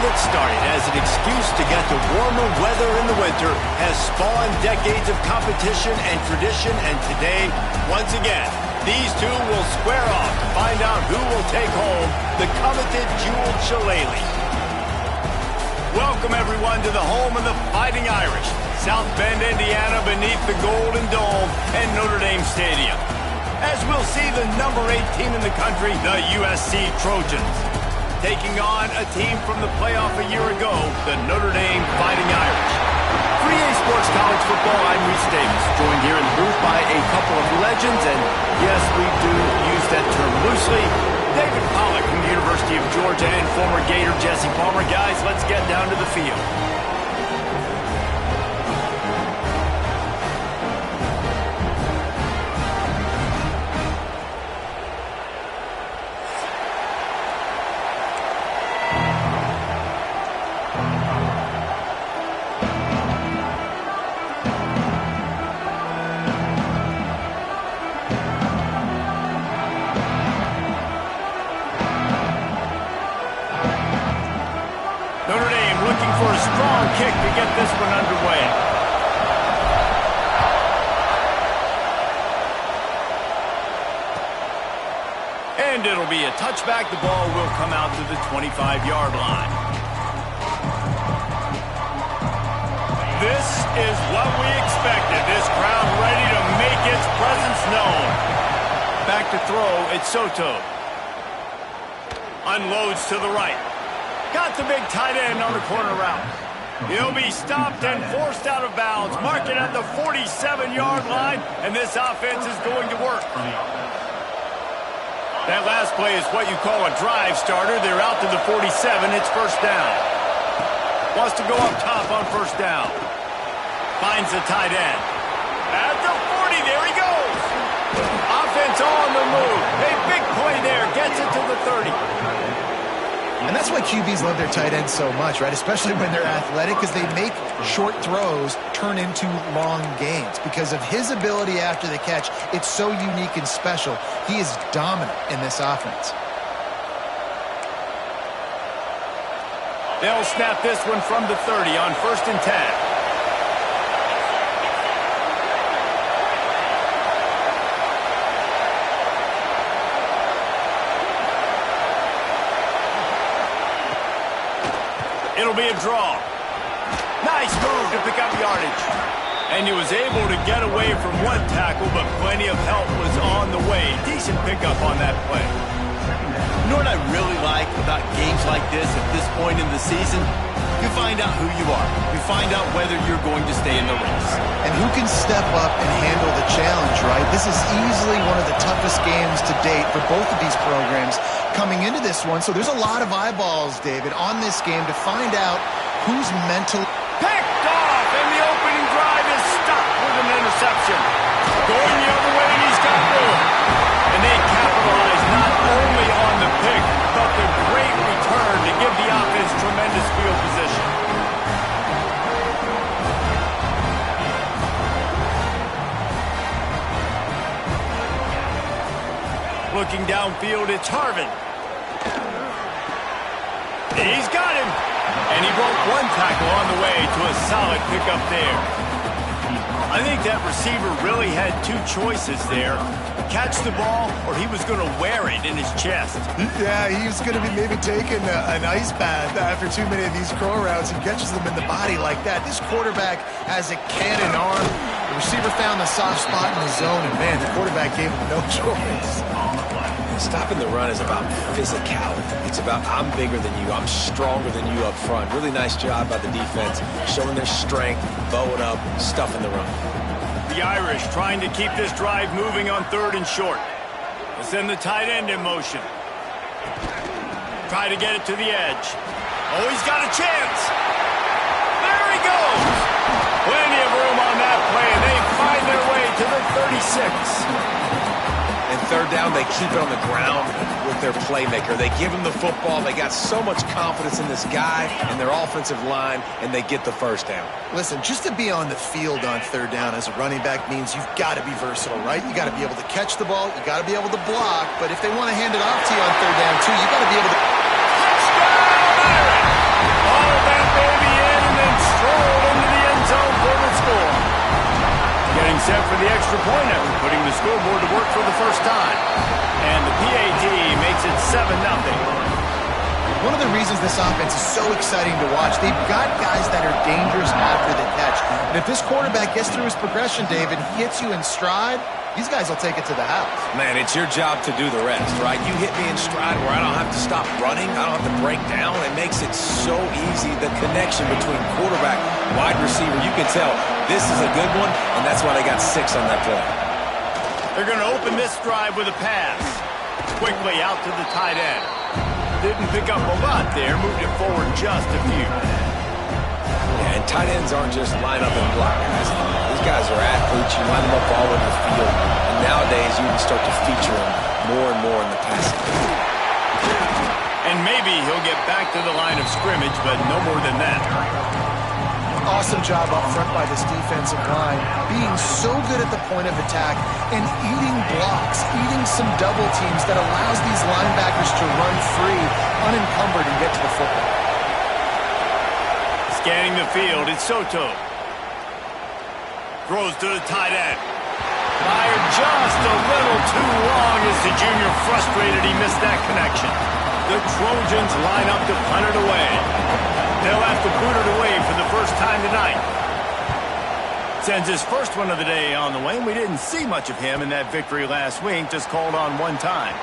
That started as an excuse to get to warmer weather in the winter has spawned decades of competition and tradition, and today, once again, these two will square off to find out who will take home the coveted jeweled shillelagh. Welcome, everyone, to the home of the Fighting Irish, South Bend, Indiana, beneath the Golden Dome and Notre Dame Stadium. As we'll see the number 8 team in the country, the USC Trojans, taking on a team from the playoff a year ago, the Notre Dame Fighting Irish. For EA Sports College Football, I'm Reese Davis, joined here in the booth by a couple of legends, and yes, we do use that term loosely. David Pollack from the University of Georgia and former Gator Jesse Palmer. Guys, let's get down to the field. Notre Dame looking for a strong kick to get this one underway. And it'll be a touchback. The ball will come out to the 25-yard line. This is what we expected. This crowd ready to make its presence known. Back to throw, it's Soto. Unloads to the right. Got the big tight end on the corner route. He'll be stopped and forced out of bounds. Mark it at the 47-yard line, and this offense is going to work. That last play is what you call a drive starter. They're out to the 47. It's first down. Wants to go up top on first down. Finds the tight end. At the 40, there he goes. Offense on the move. A big play there. Gets it to the 30. And that's why QBs love their tight ends so much, right? Especially when they're athletic, because they make short throws turn into long gains. Because of his ability after the catch, it's so unique and special. He is dominant in this offense. They'll snap this one from the 30 on 1st and 10. It'll be a draw. Nice move to pick up yardage. And he was able to get away from one tackle, but plenty of help was on the way. Decent pickup on that play. You know what I really like about games like this at this point in the season? You find out who you are. You find out whether you're going to stay in the race. And who can step up and handle the challenge, right? This is easily one of the toughest games to date for both of these programs coming into this one. So there's a lot of eyeballs, David, on this game to find out who's mentally... Picked off, and the opening drive is stopped with an interception. Going the other way, and he's got room. And they capitalize not only on the pick, but the great return to give the offense tremendous field Looking downfield, it's Harvin. He's got him. And he broke one tackle on the way to a solid pickup there. I think that receiver really had two choices there. Catch the ball, or he was going to wear it in his chest. Yeah, he was going to be maybe taking an ice bath after too many of these curl routes and catches them in the body like that. This quarterback has a cannon arm. The receiver found the soft spot in the zone, and man, the quarterback gave him no choice. Stopping the run is about physicality. It's about I'm bigger than you, I'm stronger than you up front. Really nice job by the defense, showing their strength, bowing up, stuffing the run. The Irish trying to keep this drive moving on 3rd and short. Let's send the tight end in motion. Try to get it to the edge. Oh, he's got a chance. There he goes. Plenty of room on that play, and they find their way to the 36. And 3rd down, they keep it on the ground with their playmaker. They give him the football. They got so much confidence in this guy and their offensive line, and they get the 1st down. Listen, just to be on the field on 3rd down as a running back means you've got to be versatile, right? You got to be able to catch the ball. You got to be able to block. But if they want to hand it off to you on 3rd down, too, you got to be able to... Touchdown, Irish! All that baby in and then stroll into the end zone for the score. Getting set for the extra point after putting the scoreboard to work for the first time. And the PAT makes it 7-0. One of the reasons this offense is so exciting to watch, they've got guys that are dangerous after the catch. And if this quarterback gets through his progression, David, he hits you in stride, these guys will take it to the house. Man, it's your job to do the rest, right? You hit me in stride where I don't have to stop running. I don't have to break down. It makes it so easy. The connection between quarterback, wide receiver, you can tell this is a good one, and that's why they got 6 on that play. They're going to open this drive with a pass. Quickly out to the tight end. Didn't pick up a lot there. Moved it forward just a few. Yeah, and tight ends aren't just line up and block guys. These guys are athletes. You line them up all over the field. And nowadays, you can start to feature them more and more in the passing game. And maybe he'll get back to the line of scrimmage, but no more than that. Awesome job up front by this defensive line, being so good at the point of attack and eating blocks, eating some double teams that allows these linebackers to run free, unencumbered, and get to the football. Scanning the field, it's Soto. Throws to the tight end. Fired just a little too long as the junior frustrated he missed that connection. The Trojans line up to punt it away. They'll have to boot it away for the first time tonight. Sends his first one of the day on the way, and we didn't see much of him in that victory last week, just called on one time.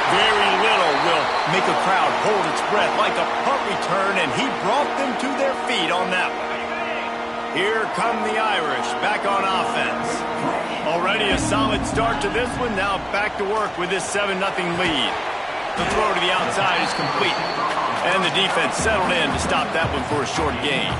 Very little will make a crowd hold its breath like a punt return, and he brought them to their feet on that one. Here come the Irish back on offense. Already a solid start to this one, now back to work with this 7-0 lead. The throw to the outside is complete. And the defense settled in to stop that one for a short gain.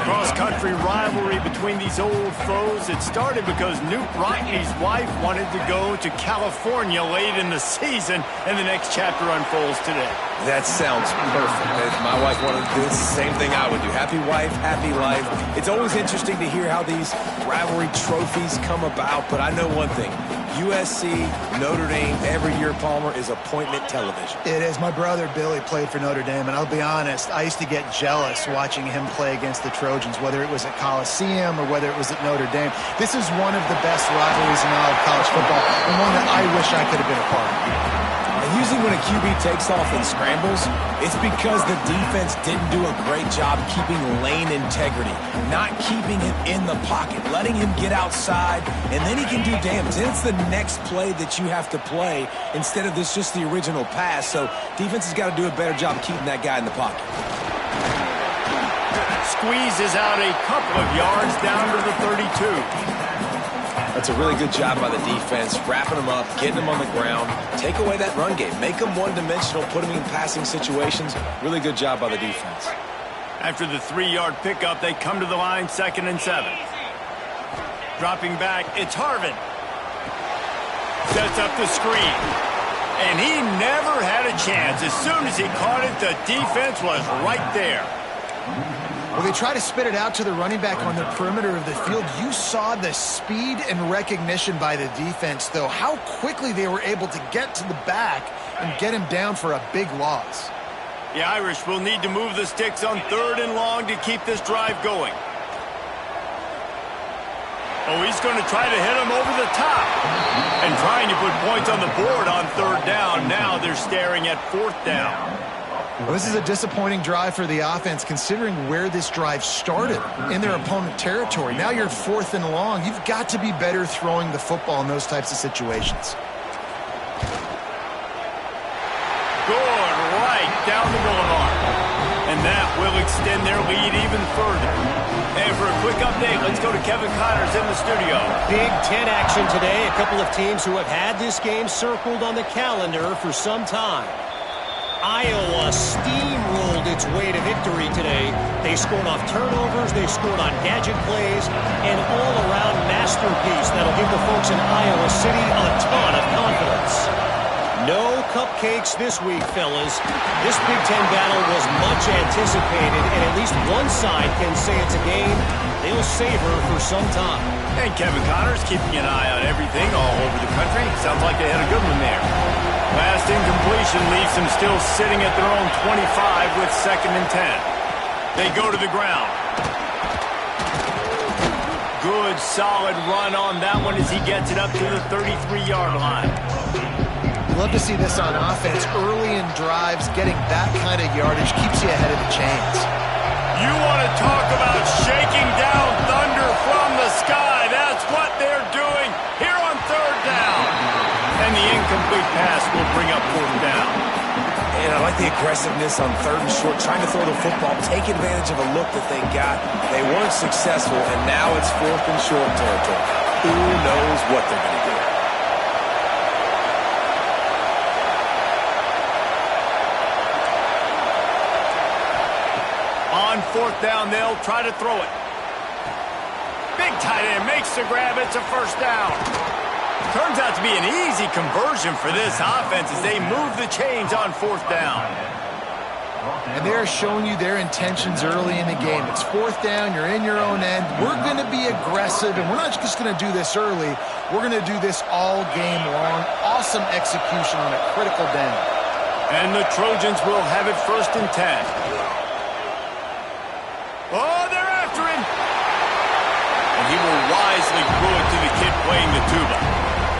Cross-country rivalry between these old foes. It started because Newt Rockney's wife wanted to go to California late in the season, and the next chapter unfolds today. That sounds perfect. If my wife wanted to do the same thing I would do. Happy wife, happy life. It's always interesting to hear how these rivalry trophies come about, but I know one thing. USC, Notre Dame, every year, Palmer, is appointment television. It is. My brother Billy played for Notre Dame, and I'll be honest, I used to get jealous watching him play against the Trojans, whether it was at Coliseum or whether it was at Notre Dame. This is one of the best rivalries in all of college football, and one that I wish I could have been a part of. And usually when a QB takes off and scrambles, it's because the defense didn't do a great job keeping lane integrity, not keeping him in the pocket, letting him get outside, and then he can do damage. And it's the next play that you have to play instead of this just the original pass. So defense has got to do a better job keeping that guy in the pocket. Squeezes out a couple of yards down to the 32. That's a really good job by the defense, wrapping them up, getting them on the ground, take away that run game, make them one-dimensional, put them in passing situations. Really good job by the defense. After the 3-yard pickup, they come to the line, 2nd and 7. Dropping back, it's Harvin. Sets up the screen. And he never had a chance. As soon as he caught it, the defense was right there. Well, they try to spit it out to the running back on the perimeter of the field. You saw the speed and recognition by the defense, though, how quickly they were able to get to the back and get him down for a big loss. The Irish will need to move the sticks on 3rd and long to keep this drive going. Oh, he's going to try to hit him over the top. And trying to put points on the board on 3rd down. Now they're staring at 4th down. Well, this is a disappointing drive for the offense, considering where this drive started, in their opponent territory. Now you're 4th and long. You've got to be better throwing the football in those types of situations. Good, right down the boulevard. And that will extend their lead even further. And for a quick update, let's go to Kevin Connors in the studio. Big Ten action today. A couple of teams who have had this game circled on the calendar for some time. Iowa steamrolled its way to victory today. They scored off turnovers, they scored on gadget plays, an all-around masterpiece that'll give the folks in Iowa City a ton of confidence. No cupcakes this week, fellas. This Big Ten battle was much anticipated, and at least one side can say it's a game they'll savor for some time. And Kevin Connors keeping an eye on everything all over the country. Sounds like they had a good one there. Last incompletion leaves them still sitting at their own 25 with 2nd and 10. They go to the ground. Good, solid run on that one as he gets it up to the 33-yard line. Love to see this on offense. Early in drives, getting that kind of yardage keeps you ahead of the chains. You want to talk about shaking down thunder from the sky. That's what they're doing here on 3rd down. And the incomplete pass will bring up 4th down. And I like the aggressiveness on 3rd and short, trying to throw the football, take advantage of a look that they got. They weren't successful, and now it's 4th and short territory. Who knows what they're going to do? On 4th down, they'll try to throw it. Big tight end makes the grab. It's a 1st down. Turns out to be an easy conversion for this offense as they move the chains on 4th down. And they're showing you their intentions early in the game. It's 4th down. You're in your own end. We're going to be aggressive, and we're not just going to do this early. We're going to do this all game long. Awesome execution on a critical down. And the Trojans will have it 1st and 10. Oh, they're after him. And he will wisely throw it to the kid playing the tuba.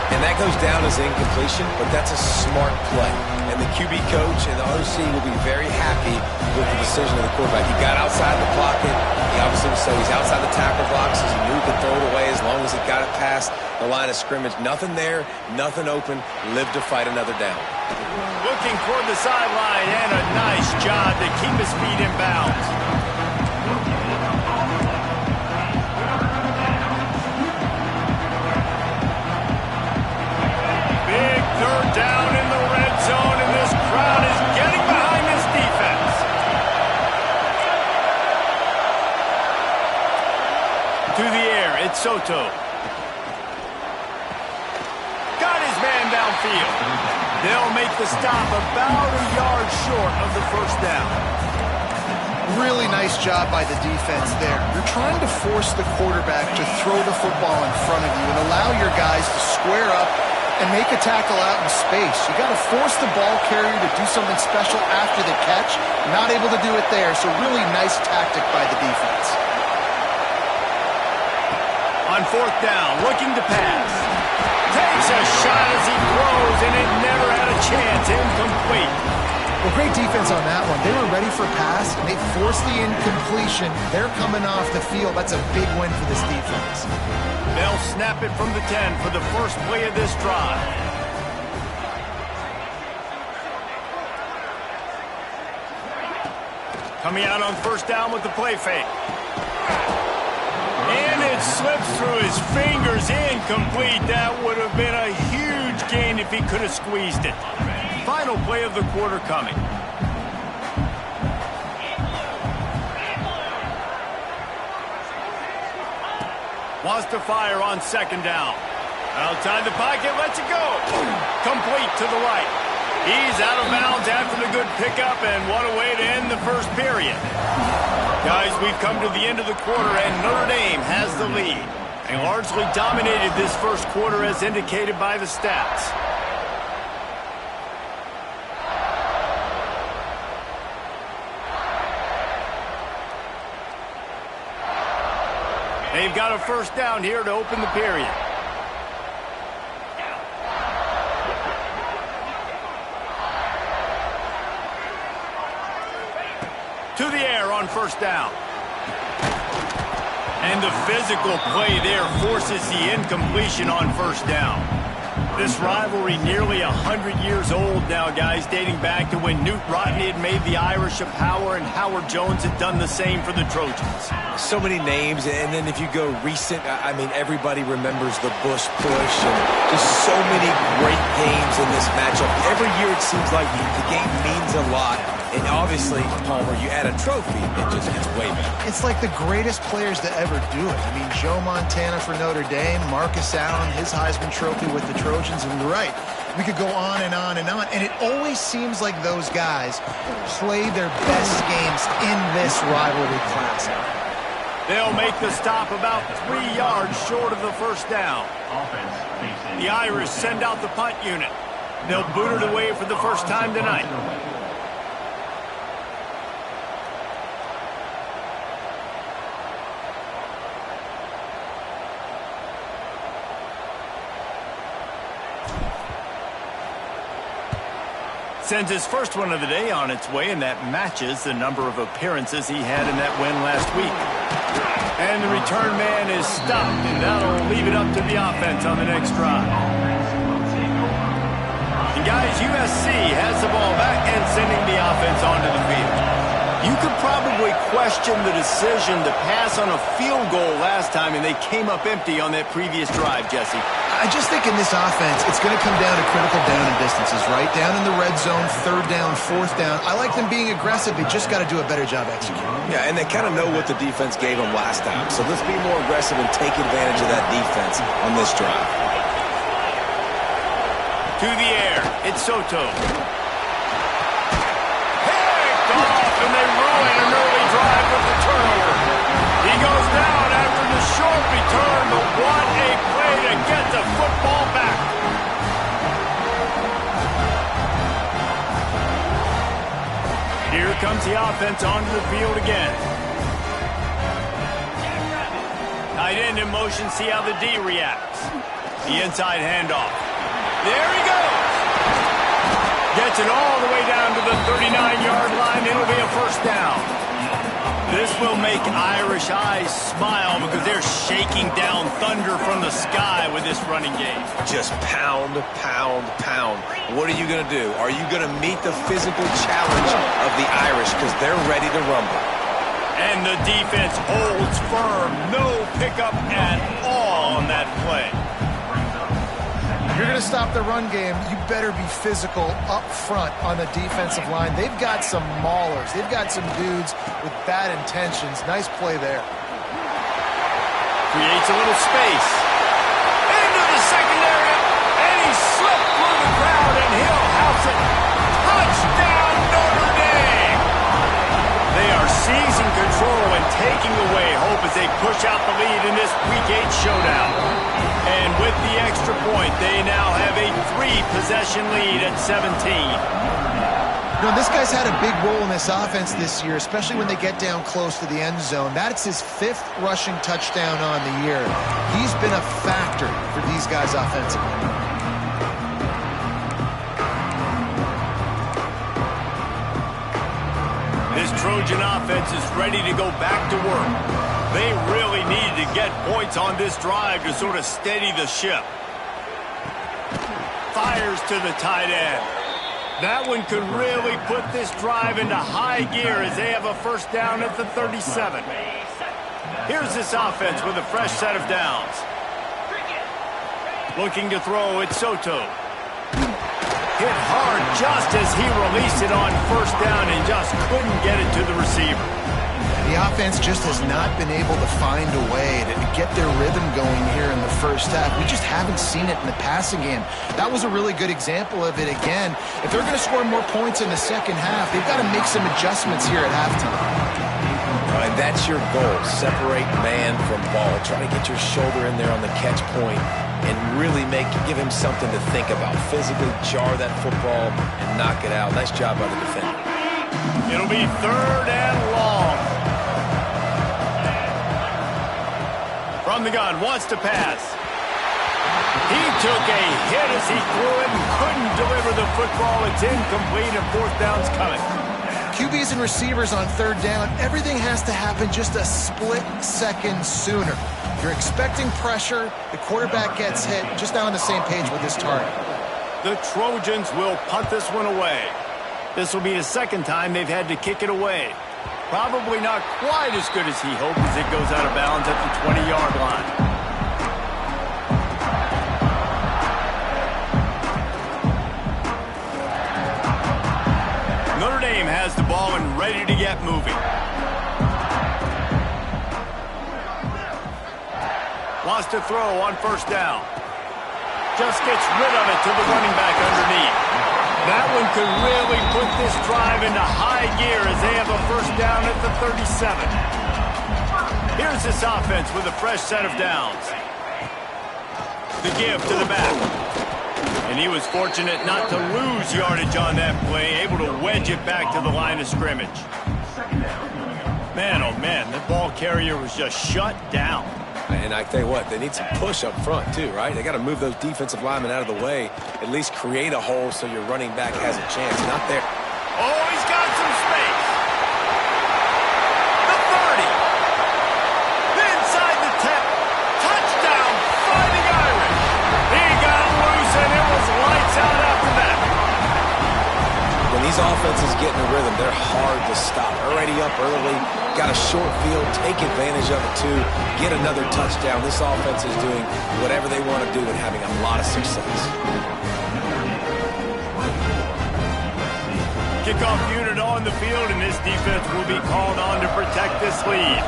And that goes down as incompletion, but that's a smart play. And the QB coach and the OC will be very happy with the decision of the quarterback. He got outside the pocket. He obviously was so he's outside the tackle boxes. He knew he could throw it away as long as he got it past the line of scrimmage. Nothing there, nothing open. Live to fight another down. Looking toward the sideline, and a nice job to keep his feet in bounds. Big 3rd down in the red zone, and this crowd is getting behind this defense. To the air, it's Soto. Got his man downfield. They'll make the stop about a yard short of the 1st down. Really nice job by the defense there. You're trying to force the quarterback to throw the football in front of you and allow your guys to square up and make a tackle out in space. You got to force the ball carrier to do something special after the catch. Not able to do it there, so really nice tactic by the defense. On 4th down, looking to pass. Takes a shot as he throws, and it never had a chance. Incomplete. Well, great defense on that one. They were ready for pass, and they forced the incompletion. They're coming off the field. That's a big win for this defense. They'll snap it from the 10 for the first play of this drive. Coming out on 1st down with the play fake. And it slips through his fingers. Incomplete. That would have been a huge gain if he could have squeezed it. Final play of the quarter coming. Wants to fire on 2nd down. Outside the pocket, lets it go. Complete to the right. He's out of bounds after the good pickup, and what a way to end the 1st period. Guys, we've come to the end of the quarter, and Notre Dame has the lead. They largely dominated this first quarter as indicated by the stats. They've got a first down here to open the period. To the air on first down. And the physical play there forces the incompletion on first down. This rivalry nearly 100 years old now, guys, dating back to when Newt Rodney had made the Irish a power and Howard Jones had done the same for the Trojans. So many names, and then if you go recent, I mean, everybody remembers the Bush push, and just so many great games in this matchup. Every year it seems like the game means a lot. And obviously, Palmer, you add a trophy, it just gets way better. It's like the greatest players to ever do it. I mean, Joe Montana for Notre Dame, Marcus Allen, his Heisman Trophy with the Trojans, and you're right. We could go on and on and on, and it always seems like those guys play their best games in this rivalry classic. They'll make the stop about 3 yards short of the first down. The Irish send out the punt unit. They'll boot it away for the first time tonight. Sends his first one of the day on its way, and that matches the number of appearances he had in that win last week. And the return man is stopped, and that'll leave it up to the offense on the next drive. And guys, USC has the ball back and sending the offense onto the field. You could probably question the decision to pass on a field goal last time, and they came up empty on that previous drive, Jesse. I just think in this offense, it's going to come down to critical down and distances, right? Down in the red zone, third down, fourth down. I like them being aggressive. They just got to do a better job executing. Yeah, and they kind of know what the defense gave them last time. So let's be more aggressive and take advantage of that defense on this drive. To the air, it's Soto. Picked off, and they ruin an early drive with the turnover. He goes down after the short return, but what a play to get the football back. Here comes the offense onto the field again. Tight end in motion, see how the D reacts. The inside handoff. There he goes. Gets it all the way down to the 39-yard line. It'll be a first down. This will make Irish eyes smile because they're shaking down thunder from the sky with this running game. Just pound, pound, pound. What are you going to do? Are you going to meet the physical challenge of the Irish because they're ready to rumble? And the defense holds firm. No pickup at all on that play. If you're going to stop the run game, you better be physical up front on the defensive line. They've got some maulers. They've got some dudes with bad intentions. Nice play there. Creates a little space. Into the secondary, and he slipped through the crowd, and he'll house it. Touchdown, Notre Dame! They are seizing control and taking away hope as they push out the lead in this Week 8 showdown. And with the extra point, they now have a 3-possession lead at 17. You know, this guy's had a big role in this offense this year, especially when they get down close to the end zone. That's his 5th rushing touchdown on the year. He's been a factor for these guys offensively. This Trojan offense is ready to go back to work. They really needed to get points on this drive to sort of steady the ship. Fires to the tight end. That one could really put this drive into high gear as they have a first down at the 37. Here's this offense with a fresh set of downs. Looking to throw, it's Soto. Hit hard just as he released it on first down and just couldn't get it to the receiver. The offense just has not been able to find a way to get their rhythm going here in the first half. We just haven't seen it in the passing game. That was a really good example of it again. If they're going to score more points in the second half, they've got to make some adjustments here at halftime. And that's your goal. Separate man from ball. Try to get your shoulder in there on the catch point and really give him something to think about. Physically jar that football and knock it out. Nice job by the defender. It'll be 3rd and long. From the gun, wants to pass. He took a hit as he threw it and couldn't deliver the football. It's incomplete and 4th down's coming. QBs and receivers on 3rd down, everything has to happen just a split second sooner. You're expecting pressure, the quarterback gets hit, just not on the same page with his target. The Trojans will punt this one away. This will be the 2nd time they've had to kick it away. Probably not quite as good as he hoped as it goes out of bounds at the 20-yard line. Notre Dame has the ball and ready to get moving. Wants to throw on 1st down. Just gets rid of it to the running back underneath. That one could really put this drive into high gear as they have a 1st down at the 37. Here's this offense with a fresh set of downs. The give to the back. And he was fortunate not to lose yardage on that play, able to wedge it back to the line of scrimmage. Man, oh man, the ball carrier was just shut down. And I tell you what, they need some push up front too, right? They got to move those defensive linemen out of the way, at least create a hole so your running back has a chance. Not there. Oh, he's got some space. The 30. Inside the 10. Touchdown, Fighting Irish. He got loose and it was lights out after that. When these offenses get in a rhythm, they're hard to stop. Already up early, got a short field, take advantage of it too, get another touchdown. This offense is doing whatever they want to do and having a lot of success. Kickoff unit on the field, and this defense will be called on to protect this lead.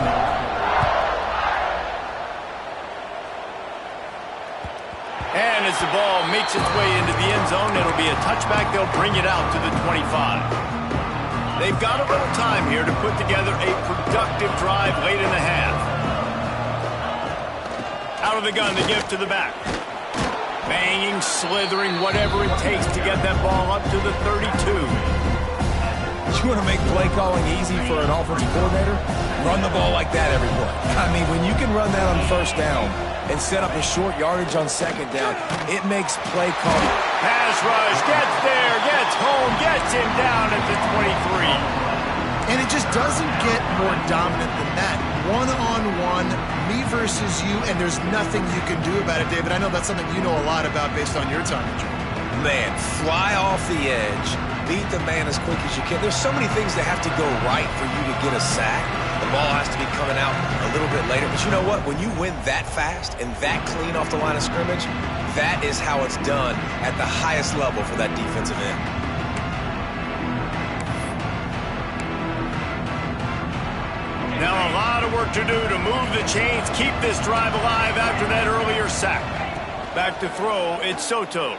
And as the ball makes its way into the end zone, it'll be a touchback. They'll bring it out to the 25. They've got a little time here to put together a productive drive late in the half. Out of the gun, the give to the back. Banging, slithering, whatever it takes to get that ball up to the 32. You want to make play calling easy for an offensive coordinator? Run the ball like that every play. I mean, when you can run that on 1st down and set up a short yardage on 2nd down, it makes play calling. Pass rush, gets there, gets home, gets him down at the 23. And it just doesn't get more dominant than that. One-on-one, me versus you, and there's nothing you can do about it, David. I know that's something you know a lot about based on your time in Germany. Man, fly off the edge, beat the man as quick as you can. There's so many things that have to go right for you to get a sack. The ball has to be coming out a little bit later. But you know what? When you win that fast and that clean off the line of scrimmage, that is how it's done at the highest level for that defensive end. Now a lot of work to do to move the chains, keep this drive alive after that earlier sack. Back to throw, it's Soto.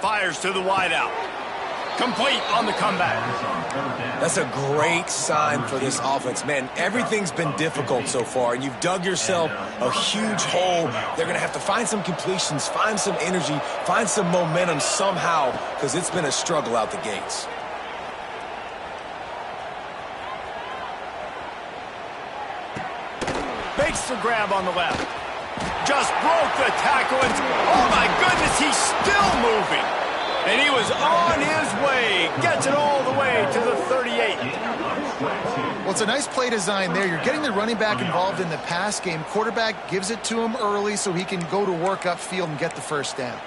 Fires to the wideout. Complete on the comeback. That's a great sign for this offense. Man, everything's been difficult so far, and you've dug yourself a huge hole. They're going to have to find some completions, find some energy, find some momentum somehow, because it's been a struggle out the gates. Makes the grab on the left. Just broke the tackle, and oh my goodness, he's still moving. And he was on his way. Gets it all the way to the 38. Well, it's a nice play design there. You're getting the running back involved in the pass game. Quarterback gives it to him early so he can go to work upfield and get the 1st down.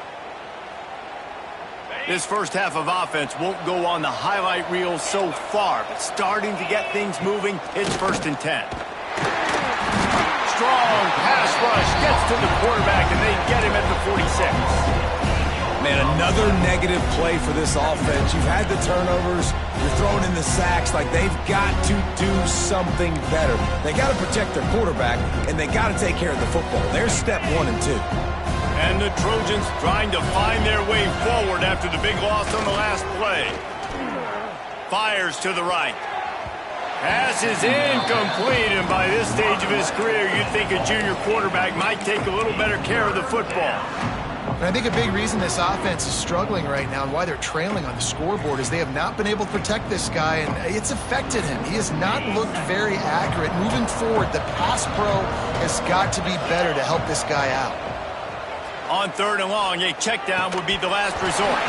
This first half of offense won't go on the highlight reel so far, but starting to get things moving, it's 1st and 10. Strong pass rush gets to the quarterback, and they get him at the 46. Man, another negative play for this offense. You've had the turnovers. You're throwing in the sacks. Like, they've got to do something better. They got to protect their quarterback, and they got to take care of the football. There's step 1 and 2. And the Trojans trying to find their way forward after the big loss on the last play. Fires to the right. Pass is incomplete, and by this stage of his career, you'd think a junior quarterback might take a little better care of the football. And I think a big reason this offense is struggling right now and why they're trailing on the scoreboard is they have not been able to protect this guy, and it's affected him. He has not looked very accurate. Moving forward, the pass pro has got to be better to help this guy out. On 3rd and long, a check down would be the last resort.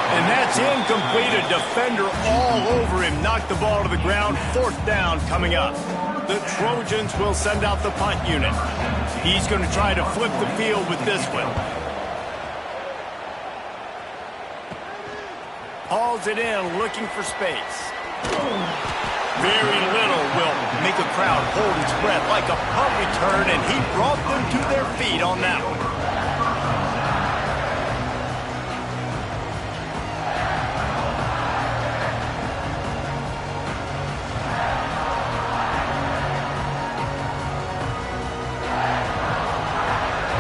And that's incomplete. A defender all over him. Knocked the ball to the ground. 4th down coming up. The Trojans will send out the punt unit. He's going to try to flip the field with this one. Hauls it in, looking for space. Very little will make a crowd hold its breath like a punt return, and he brought them to their feet on that one.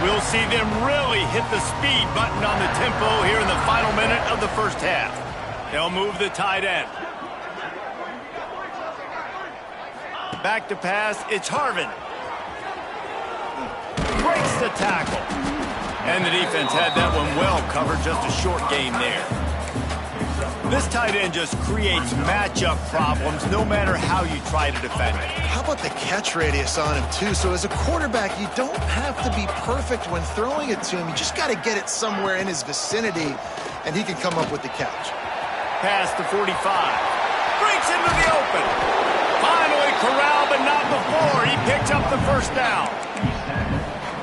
We'll see them really hit the speed button on the tempo here in the final minute of the first half. They'll move the tight end. Back to pass, it's Harvin. Breaks the tackle. And the defense had that one well covered, just a short gain there. This tight end just creates matchup problems no matter how you try to defend it. How about the catch radius on him, too? So as a quarterback, you don't have to be perfect when throwing it to him. You just got to get it somewhere in his vicinity, and he can come up with the catch. Pass to 45. Breaks into the open. Finally corralled, but not before. He picks up the 1st down.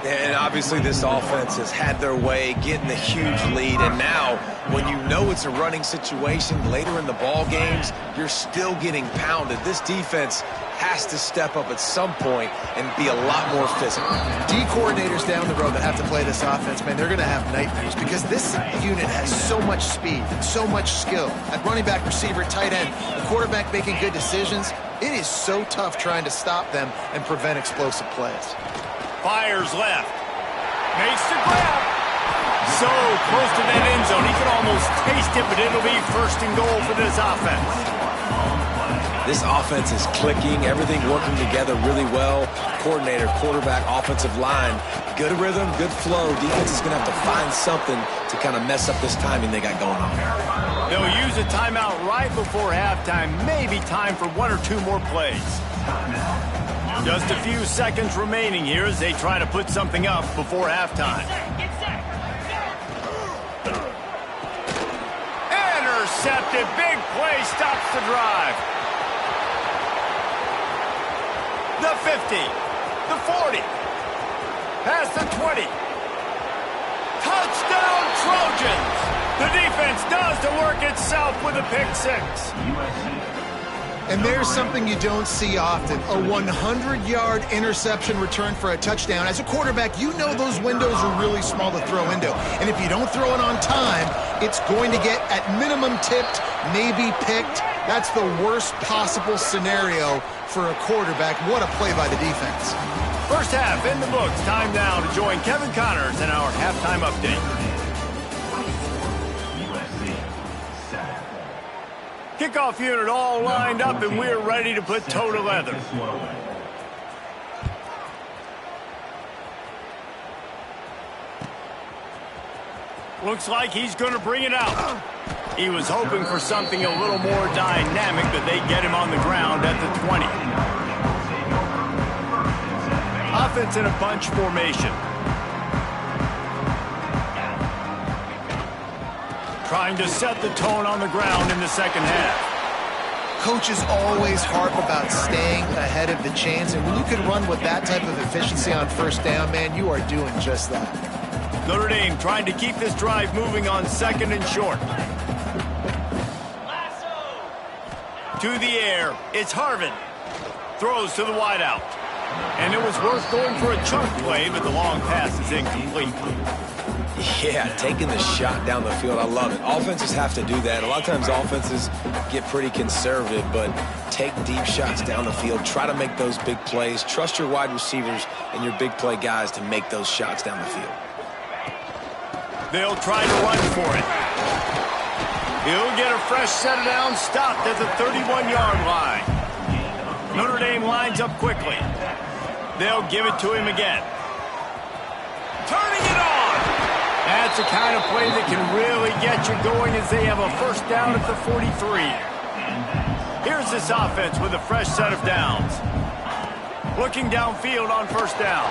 And obviously this offense has had their way, getting the huge lead, and now when you know it's a running situation later in the ball games, you're still getting pounded. This defense has to step up at some point and be a lot more physical. D coordinators down the road that have to play this offense, man, they're going to have nightmares because this unit has so much speed and so much skill. At running back, receiver, tight end, the quarterback making good decisions, it is so tough trying to stop them and prevent explosive plays. Fires left. Makes the grab. So close to that end zone. He can almost taste it, but it'll be 1st and goal for this offense. This offense is clicking, everything working together really well. Coordinator, quarterback, offensive line, good rhythm, good flow. Defense is going to have to find something to kind of mess up this timing they got going on. They'll use a timeout right before halftime. Maybe time for 1 or 2 more plays. Just a few seconds remaining here as they try to put something up before halftime. Intercepted. Big play stops the drive. The 50. The 40. Past the 20. Touchdown Trojans. The defense does the work itself with a pick 6. And there's something you don't see often, a 100-yard interception return for a touchdown. As a quarterback, you know those windows are really small to throw into. And if you don't throw it on time, it's going to get at minimum tipped, maybe picked. That's the worst possible scenario for a quarterback. What a play by the defense. First half in the books. Time now to join Kevin Connors in our halftime update. Kickoff unit all lined up, and we're ready to put toe to leather. Looks like he's going to bring it out. He was hoping for something a little more dynamic, but they get him on the ground at the 20. Offense in a bunch formation. Trying to set the tone on the ground in the second half. Coaches always harp about staying ahead of the chains, and when you can run with that type of efficiency on 1st down, man, you are doing just that. Notre Dame trying to keep this drive moving on 2nd and short. To the air, it's Harvin. Throws to the wideout. And it was worth going for a chunk play, but the long pass is incomplete. Yeah, taking the shot down the field, I love it. Offenses have to do that. A lot of times offenses get pretty conservative, but take deep shots down the field. Try to make those big plays. Trust your wide receivers and your big play guys to make those shots down the field. They'll try to run for it. He'll get a fresh set down, stopped at the 31-yard line. Notre Dame lines up quickly. They'll give it to him again. Turning it on! That's the kind of play that can really get you going as they have a first down at the 43. Here's this offense with a fresh set of downs. Looking downfield on first down.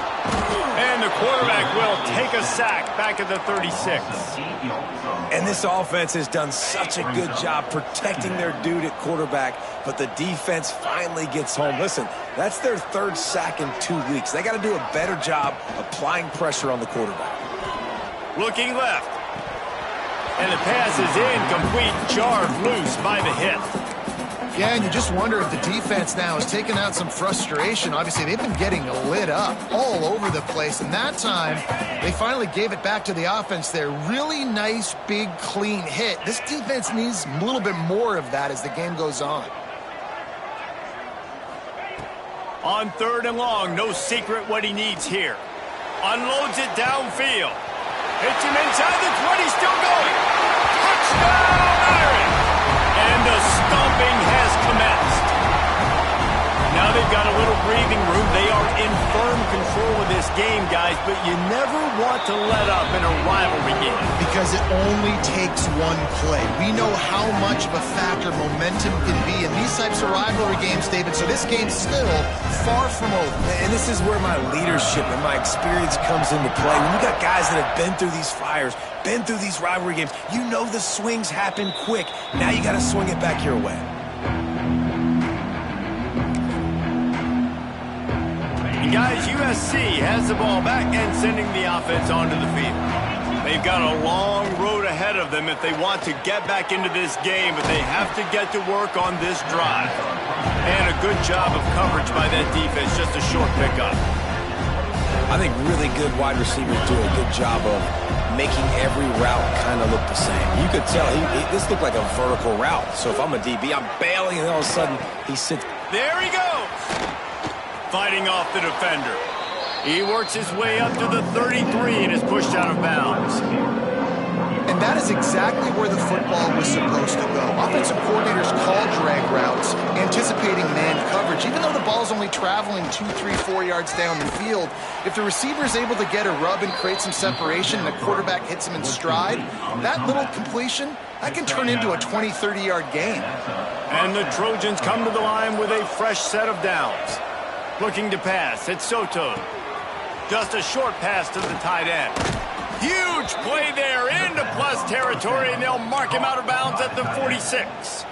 And the quarterback will take a sack back at the 36. And this offense has done such a good job protecting their dude at quarterback, but the defense finally gets home. Listen, that's their third sack in 2 weeks. They got to do a better job applying pressure on the quarterback. Looking left. And the pass is incomplete, jarred loose by the hit. Yeah, and you just wonder if the defense now has taken out some frustration. Obviously, they've been getting lit up all over the place, and that time, they finally gave it back to the offense there. Really nice, big, clean hit. This defense needs a little bit more of that as the game goes on. On 3rd and long, no secret what he needs here. Unloads it downfield. Hits him inside the 20, still going. Touchdown, Irish! And the stomping has commenced. Now they've got a little breathing room. They are in firm control of this game, guys, but you never want to let up in a rivalry game. Because it only takes one play. We know how much of a factor momentum can be in these types of rivalry games, David, so this game's still far from over. And this is where my leadership and my experience comes into play. When you got guys that have been through these fires, been through these rivalry games, you know the swings happen quick. Now you got to swing it back your way. And guys, USC has the ball back and sending the offense onto the field. They've got a long road ahead of them if they want to get back into this game, but they have to get to work on this drive. And a good job of coverage by that defense, just a short pickup. I think really good wide receivers do a good job of making every route kind of look the same. You could tell this looked like a vertical route. So if I'm a DB, I'm bailing, and all of a sudden he sits. There he goes. Fighting off the defender. He works his way up to the 33 and is pushed out of bounds. And that is exactly where the football was supposed to go. Offensive coordinators call drag routes, anticipating man coverage. Even though the ball's only traveling 2, 3, 4 yards down the field, if the receiver's able to get a rub and create some separation and the quarterback hits him in stride, that little completion, that can turn into a 20, 30-yard gain. And the Trojans come to the line with a fresh set of downs. Looking to pass, it's Soto. Just a short pass to the tight end. Huge play there into plus territory, and they'll mark him out of bounds at the 46.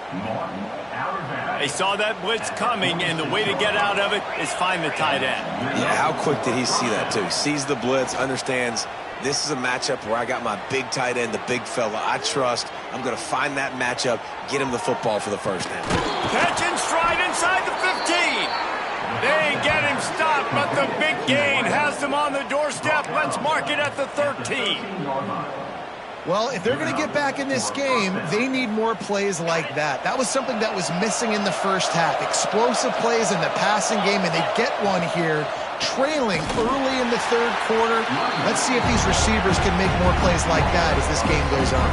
They saw that blitz coming, and the way to get out of it is find the tight end. Yeah, how quick did he see that, too? He sees the blitz, understands this is a matchup where I got my big tight end, the big fella I trust. I'm going to find that matchup, get him the football for the first down. Catch and stride inside the 15. They get him stopped, but the big gain has them on the doorstep. Let's mark it at the 13. Well, if they're going to get back in this game, they need more plays like that. That was something that was missing in the first half. Explosive plays in the passing game, and they get one here, trailing early in the third quarter. Let's see if these receivers can make more plays like that as this game goes on.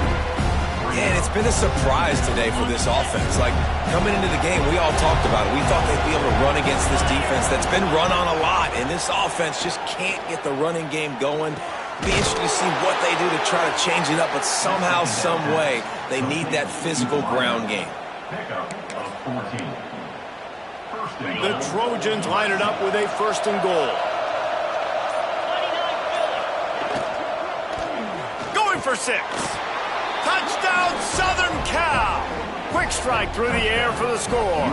Yeah, and it's been a surprise today for this offense. Like, coming into the game, we all talked about it. We thought they'd be able to run against this defense that's been run on a lot, and this offense just can't get the running game going. Be interesting to see what they do to try to change it up, but somehow, some way, they need that physical ground game. The Trojans line it up with a 1st and goal. Going for 6. Touchdown, Southern Cal! Quick strike through the air for the score.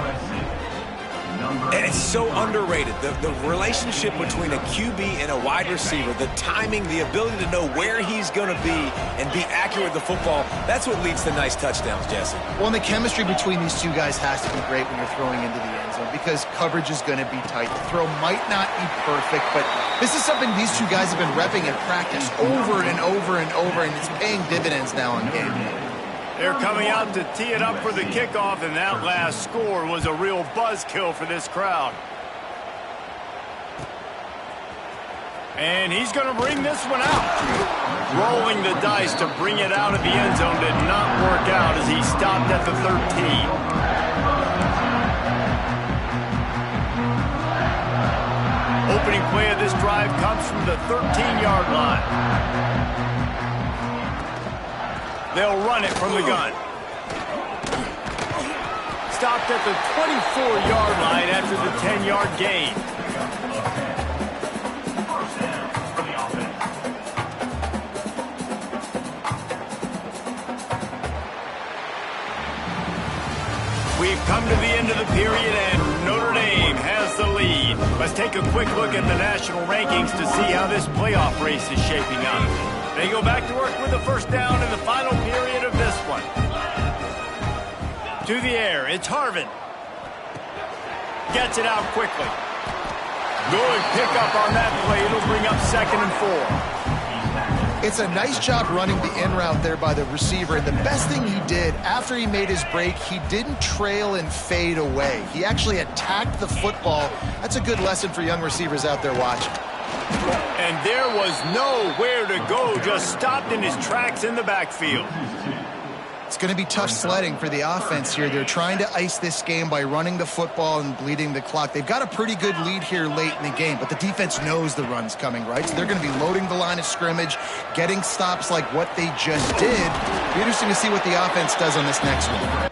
And it's so underrated. The relationship between a QB and a wide receiver, the timing, the ability to know where he's going to be and be accurate with the football, that's what leads to nice touchdowns, Jesse. Well, and the chemistry between these two guys has to be great when you're throwing into the end zone because coverage is going to be tight. The throw might not be perfect, but this is something these two guys have been repping in practice over and over and over, and it's paying dividends now on game day. They're coming out to tee it up for the kickoff, and that last score was a real buzzkill for this crowd. And he's going to bring this one out. Rolling the dice to bring it out of the end zone did not work out as he stopped at the 13. play of this drive comes from the 13-yard line. They'll run it from the gun. Stopped at the 24-yard line after the 10-yard gain. We've come to the end of the period, and Notre Dame has the lead. Let's take a quick look at the national rankings to see how this playoff race is shaping up. They go back to work with the first down in the final period of this one. To the air, it's Harvin. Gets it out quickly. Good pickup on that play. It'll bring up 2nd and 4. It's a nice job running the in route there by the receiver. And the best thing he did after he made his break, he didn't trail and fade away. He actually attacked the football. That's a good lesson for young receivers out there watching. And there was nowhere to go, just stopped in his tracks in the backfield. It's going to be tough sledding for the offense here. They're trying to ice this game by running the football and bleeding the clock. They've got a pretty good lead here late in the game, but the defense knows the run's coming, right? So they're going to be loading the line of scrimmage, getting stops like what they just did. Be interesting to see what the offense does on this next one.